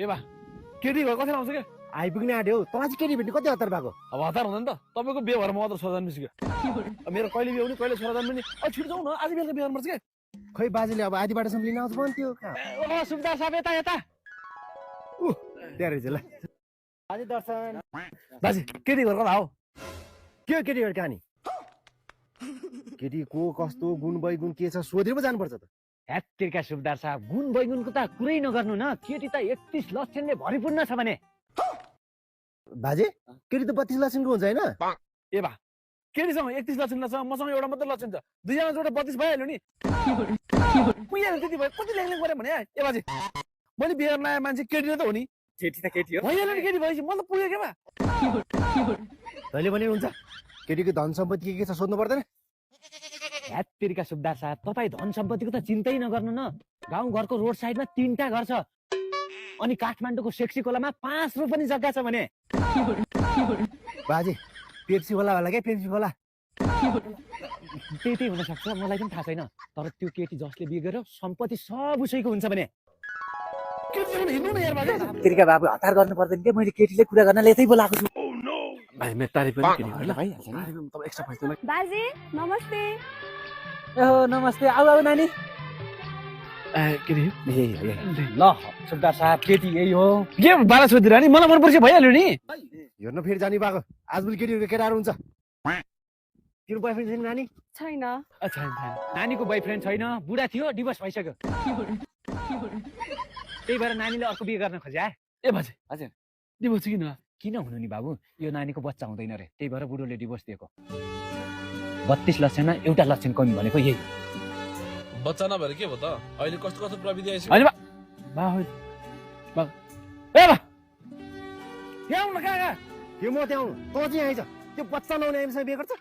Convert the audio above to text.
ए बा केटी घर कति आउँछ के आइपुग्ने आँट्यो तँलाई चाहिँ केटी भेट्ने कति हतार भएको अब हतार हुँदैन त तपाईँको बिहे भएर म त 6 जन्मिसक्यो मेरो कहिले बिहे हुने कहिले 6 जन्मिने छिटो जाउँ न आज बेलुका बिहे गर्नुपर्छ के खै बाजेले अब आधी बाटोसम्म लिन आउँछ भन्थ्यो ओ सुब्दा साहब यता यता त्यहाँ रहेछ ल बाजे दर्शन बाजे केटी घर कता हो के हो केटी कहानी केटी को कस्तो गुण बैगुण के छ सोधेर पो जानुपर्छ त ह्यात्तिरका सुब्दार साहब गुण बैगुणको त कुरै नगर्नु न केटी त 31 लक्षणले भरिपूर्ण छ भने बाजे केटी त 32 लक्षणको हुन्छ हैन ए बा केटीसँग 31 लक्षण छ मसँग एउटा मात्र लक्षण छ दुईजना जोडा 32 भइहाल्यो नि पुगेर त्यति भयो कति लेख्ने गरे भने ए बाजे मैले बिहे गर्न आए मान्छे केटी त हो नि केटी त केटी हो भइहाल्यो नि केटी भएपछि म त पुगे के बा तैँले भने हुन्छ केटीको धन सम्पत्ति के छ सोध्नु पर्दैन ह्यात्तिरका सुब्दार साहब तपाईँ धन सम्पत्तिको त चिन्तै नगर्नु न गाउँ घरको रोड साइडमा 3टा घर छ अनि काठमाडौँको सेक्सी खोलामा 5 रोपनी जग्गा छ भने बाजे पेप्सी खोला होला के पेप्सी खोला त्यही हुन सक्छ मलाई पनि थाहा छैन तर त्यो केटी जसले बिहे गर्यो सम्पत्ति सब उसैको हुन्छ भने केटीसँग हिँड्नु न यार बाजे तिरका बाबु हतार गर्नु पर्दैन के मैले केटीले कुरा गर्न लेतै बोलाएको छु भाइ मेरो तारिफ पनि केटी ल भइहाल्छ नि तपाईँ एक्स्ट्रा पैसा बाजे नमस्ते ओहो नमस्ते आऊ आऊ नानी केटी ल सुब्दार साहब केटी यही हो के बाह्र सोधिरह नि मलाई मनपर्छ भइहाल्यो नि हेर्नु फेरि जानी भएको आजभोलि केटीहरूको केटाहरू हुन्छ तिम्रो बोयफ्रेन्ड छैन नानी छैन अच्छा नानीको बोयफ्रेन्ड छैन बुढा थियो डिभोर्स भइसक्यो त्यही भएर नानीले अर्को बिहे गर्न खोज्या ए बाजे हजुर डिभोर्स किन किन हुनु नि बाबु यो नानीको बच्चा हुँदैन रे त्यही भएर बुढोले डिभोर्स दिएको 32 लक्षणमा एउटा लक्षण कमी भनेको यही बच्चा नभएर के भयो त अहिले कस्तो कस्तो प्रविधि आइसक्यो होइन बा बा ए बा यहाँ आउनु कहाँ त्यो म त्यहाँ आउनु तँ चाहिँ आइज त्यो बच्चा नहुने आइमसँग बिहे गर्छ